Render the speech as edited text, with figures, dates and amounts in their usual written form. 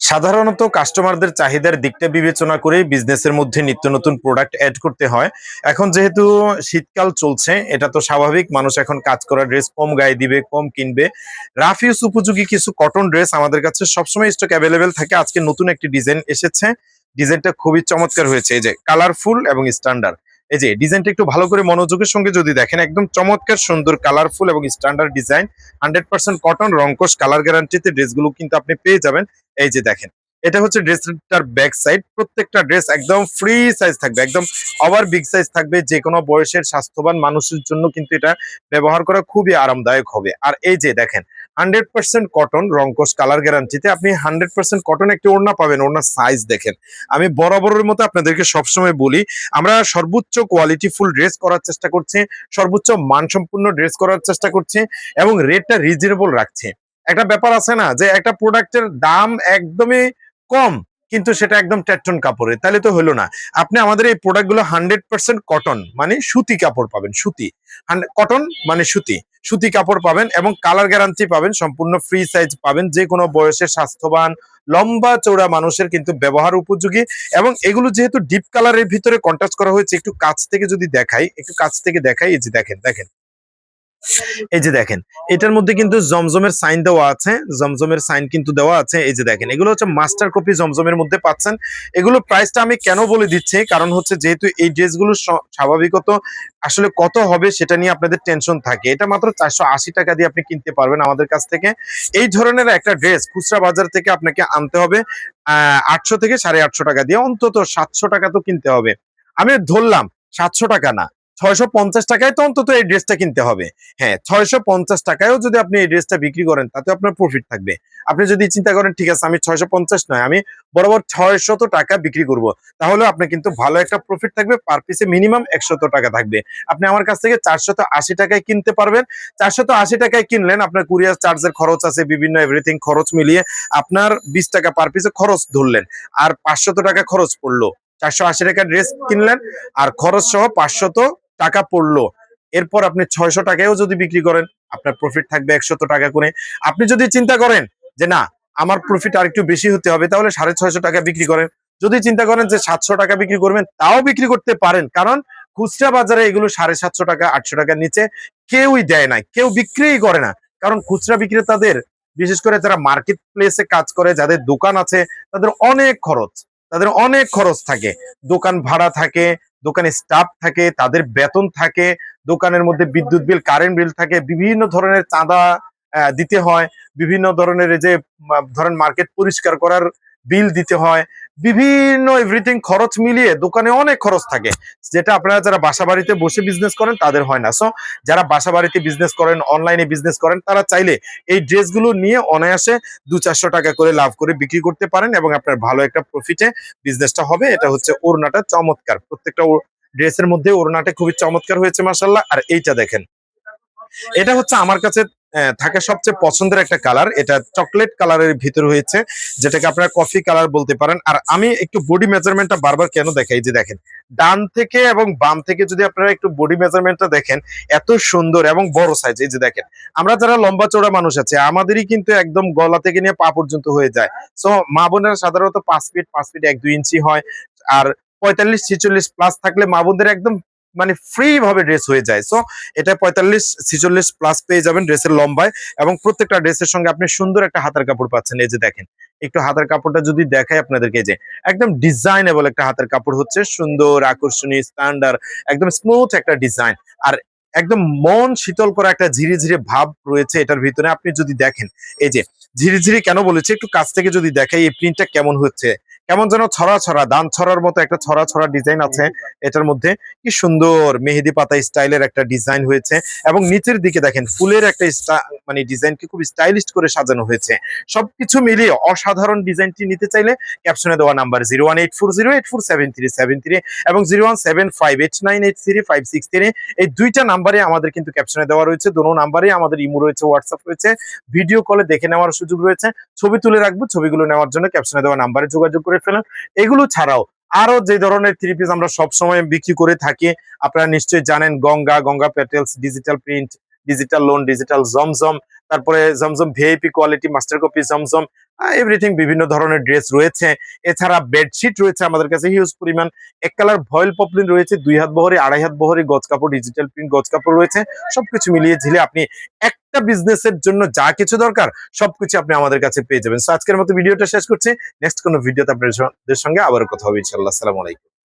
সাধারণত কাস্টমারদের চাহিদার দিকটা বিবেচনা করে বিজনেসের মধ্যে নিত্য নতুন প্রোডাক্ট অ্যাড করতে হয়। এখন যেহেতু শীতকাল চলছে, এটা তো স্বাভাবিক, মানুষ এখন কাজ করা ড্রেস কম গায়ে দিবে, কম কিনবে। রাফ ইউজ উপযোগী কিছু কটন ড্রেস আমাদের কাছে সবসময় স্টক অ্যাভেলেবেল থাকে। আজকে নতুন একটি ডিজাইন এসেছে, ডিজাইনটা খুবই চমৎকার হয়েছে। এই যে কালারফুল এবং স্ট্যান্ডার্ড, এই যে ডিজাইনটা একটু ভালো করে মনোযোগের সঙ্গে যদি দেখেন, একদম চমৎকার সুন্দর কালারফুল এবং স্ট্যান্ডার্ড ডিজাইন। 100% কটন, রংকশ, কালার গ্যারান্টিতে ড্রেসগুলো কিন্তু আপনি পেয়ে যাবেন। এই যে দেখেন, এটা হচ্ছে ড্রেসটার ব্যাক সাইড। প্রত্যেকটা ড্রেস একদম ফ্রি সাইজ থাকবে, একদম ওভার বিগ সাইজ থাকবে। যে কোনো বয়সের স্বাস্থ্যবান মানুষের জন্য কিন্তু এটা ব্যবহার করা খুবই আরামদায়ক হবে। আর এই যে দেখেন, 100% কটন, রংকশ, কালার গ্যারান্টিতে আপনি 100% কটন একটি ওড়না পাবেন। ওড়নার সাইজ দেখেন। আমি বরাবরের মতো আপনাদেরকে সবসময় বলি, আমরা সর্বোচ্চ কোয়ালিটি ফুল ড্রেস করার চেষ্টা করছি, সর্বোচ্চ মানসম্পন্ন ড্রেস করার চেষ্টা করছি এবং রেটটা রিজনেবল রাখছি। একটা ব্যাপার আছে না যে একটা প্রোডাক্টের দাম একদমই কম, কিন্তু সেটা একদম টেটন কাপড়ের, তাহলে তো হলো না। আপনি আমাদের এই প্রোডাক্টগুলো 100% কটন মানে সুতি কাপড় পাবেন, সুতি। কটন মানে সুতি, সুতি কাপড় পাবেন এবং কালার গ্যারান্টি পাবেন, সম্পূর্ণ ফ্রি সাইজ পাবেন। যে কোনো বয়সের স্বাস্থ্যবান লম্বা চৌড়া মানুষের কিন্তু ব্যবহার উপযোগী। এবং এগুলো যেহেতু ডিপ কালারের ভিতরে কন্ট্রাস্ট করা হয়েছে, একটু কাছ থেকে যদি দেখাই, একটু কাছ থেকে দেখাই, এই যে দেখেন, দেখেন, এই যে দেখেন, এটার মধ্যে কিন্তু জমজমের সাইন দেওয়া আছে, জমজমের সাইন কিন্তু দেওয়া আছে। এই যে দেখেন, এগুলো হচ্ছে মাস্টার কপি জমজমের মধ্যে পাচ্ছেন। এগুলো প্রাইসটা আমি কেন বলে দিচ্ছি, কারণ হচ্ছে যেহেতু এই ড্রেসগুলো স্বাভাবিকত আসলে কত হবে সেটা নিয়ে আপনাদের টেনশন থাকে। এটা মাত্র 480 টাকা দিয়ে আপনি কিনতে পারবেন আমাদের কাছ থেকে। এই ধরনের একটা ড্রেস খুচরা বাজার থেকে আপনাকে আনতে হবে 800 থেকে 850 টাকা দিয়ে, অন্তত 700 টাকা তো কিনতে হবে। আমি ধরলাম 700 টাকা না, 650 টাকায় তো অন্তত এই ড্রেসটা কিনতে হবে। হ্যাঁ, 650 টাকায়ও যদি আপনি এই ড্রেসটা বিক্রি করেন, তাতে আপনার প্রফিট থাকবে। আপনি যদি চিন্তা করেন ঠিক আছে আমি 650 নয়, আমি বরাবর 600 টাকা বিক্রি করব, তাহলে আপনি কিন্তু ভালো একটা প্রফিট থাকবে। পার পিসে মিনিমাম 100 টাকা থাকবে। আপনি আমার কাছ থেকে 480 টাকায় কিনতে পারবেন। 480 টাকায় কিনলেন, আপনার কুরিয়ার চার্জের খরচ আছে, বিভিন্ন এভরিথিং খরচ মিলিয়ে আপনার 20 টাকা পার পিসে খরচ ধরলেন, আর 500 টাকা খরচ পড়লো। 480 টাকা ড্রেস কিনলেন আর খরচ সহ 500 টাকা পড়লো। এরপর আপনি 600 টাকায়ও যদি বিক্রি করেন, আপনার প্রফিট থাকবে 100 টাকা করে। আপনি যদি চিন্তা করেন যে না, আমার প্রফিট আর একটু বেশি হতে হবে, তাহলে 650 টাকা বিক্রি করেন। যদি চিন্তা করেন যে 700 টাকা বিক্রি করবেন, তাও বিক্রি করতে পারেন। কারণ খুচরা বাজারে এগুলো 750 টাকা, 800 টাকার নিচে কেউই দেয় না, কেউ বিক্রিই করে না। কারণ খুচরা বিক্রেতাদের, বিশেষ করে যারা মার্কেট প্লেসে কাজ করে, যাদের দোকান আছে, তাদের অনেক খরচ, তাদের অনেক খরচ থাকে। দোকান ভাড়া থাকে, দোকানে স্টাফ থাকে, তাদের বেতন থাকে, দোকানের মধ্যে বিদ্যুৎ বিল, কারেন্ট বিল থাকে, বিভিন্ন ধরনের চাঁদা দিতে হয়, বিভিন্ন ধরনের এই যে ধরেন মার্কেট পরিষ্কার করার বিল দিতে হয়, বিভিন্ন এভরিথিং খরচ মিলিয়ে দোকানে অনেক খরচ থাকে, যেটা আপনারা যারা বাসা বাড়িতে বসে বিজনেস করেন তাদের হয় না। সো যারা বাসা বাড়িতে বিজনেস করেন, অনলাইনে বিজনেস করেন, তারা চাইলে এই ড্রেসগুলো নিয়ে অনায়াসে 200-400 টাকা করে লাভ করে বিক্রি করতে পারেন এবং আপনার ভালো একটা প্রফিটে বিজনেসটা হবে। এটা হচ্ছে ওড়নাটা চমৎকার, প্রত্যেকটা ড্রেসের মধ্যে ওড়নাটা খুবই চমৎকার হয়েছে মাশাআল্লাহ। আর এইটা দেখেন, এটা হচ্ছে আমার কাছে থাকা সবচেয়ে পছন্দের একটা কালার। এটা চকলেট কালারের ভিতর হয়েছে, যেটাকে আপনারা কফি কালার বলতে পারেন। আর আমি একটু বডি মেজারমেন্টটা বারবার কেন দেখাই, যে দেখেন ডান থেকে এবং বাম থেকে যদি আপনারা একটু বডি মেজারমেন্টটা দেখেন, এত সুন্দর এবং বড় সাইজ। এই যে দেখেন, আমরা যারা লম্বা চওড়া মানুষ আছে, আমাদেরই কিন্তু একদম গলা থেকে নিয়ে পা পর্যন্ত হয়ে যায়। সো মা বোনেরা সাধারণত 5 ফিট 1-2 ইঞ্চি হয়। আর 45-46 প্লাস থাকলে মা বোনদের একদম মানে ফ্রি ভাবে ড্রেস হয়ে যায়। সো এটা 45-46 প্লাস পেয়ে যাবেন ড্রেসের লম্বায়। এবং প্রত্যেকটা ড্রেসের সঙ্গে আপনি সুন্দর একটা হাতার কাপড় পাচ্ছেন। এই যে দেখেন, একটু হাতার কাপড়টা যদি দেখাই আপনাদেরকে, যে একদম ডিজাইনেবল একটা হাতের কাপড় হচ্ছে, সুন্দর আকর্ষণীয় স্ট্যান্ডার্ড, একদম স্মুথ একটা ডিজাইন। আর একদম মন শীতল করা একটা ঝিরি ঝিরি ভাব রয়েছে এটার ভিতরে। আপনি যদি দেখেন, এই যে ঝিরি ঝিরি কেন বলেছি, একটু কাছ থেকে যদি দেখাই এই প্রিন্টটা কেমন হচ্ছে, কেমন যেন ছড়া ছড়া, দান ছড়ার মতো একটা ছড়া ছড়া ডিজাইন আছে এটার মধ্যে। কি সুন্দর মেহেদি পাতা স্টাইলের একটা ডিজাইন হয়েছে। এবং নিচের দিকে দেখেন ফুলের একটা মানে ডিজাইনকে খুব স্টাইলিশ করে সাজানো হয়েছে। সবকিছু মিলিয়ে অসাধারণ ডিজাইনটি নিতে চাইলে ক্যাপশনে দেওয়া নাম্বার 01840847373 এবং 01758983563, এই দুইটা নাম্বারে আমাদের কিন্তু ক্যাপশনে দেওয়া রয়েছে। দোনো নাম্বারে আমাদের ইমো রয়েছে, হোয়াটসঅ্যাপ রয়েছে, ভিডিও কলে দেখে নেওয়ার সুযোগ রয়েছে। ছবি তুলে রাখবো, ছবিগুলো নেওয়ার জন্য ক্যাপশনে দেওয়া নাম্বারে যোগাযোগ করে ফেলেন। এগুলো ছাড়াও আরো যে ধরনের থ্রি পিস আমরা সবসময় বিক্রি করে থাকি, আপনারা নিশ্চয়ই জানেন, গঙ্গা প্যাটেলস, digital print, digital lawn, digital Zamzam, তারপরে Zamzam VIP quality, master copy Zamzam, everything বিভিন্ন ধরনের ড্রেস রয়েছে। এছাড়া বেডশিট রয়েছে আমাদের কাছে হিউজ পরিমাণ। এক কালার ভয়েল পপলিন রয়েছে, 2 হাত বহরে, 2.5 হাত বহরে গজ কাপড়, ডিজিটাল প্রিন্ট গজ কাপড় রয়েছে। সবকিছু মিলিয়ে ঝিলে আপনি একটা বিজনেসের জন্য যা কিছু দরকার সবকিছু আপনি আমাদের কাছে পেয়ে যাবেন। সো আজকের মতো ভিডিওটা শেষ করছি। নেক্সট কোনো ভিডিওতে আপনাদের সঙ্গে আবারও কথা হবে ইনশাআল্লাহ। আসসালামু আলাইকুম।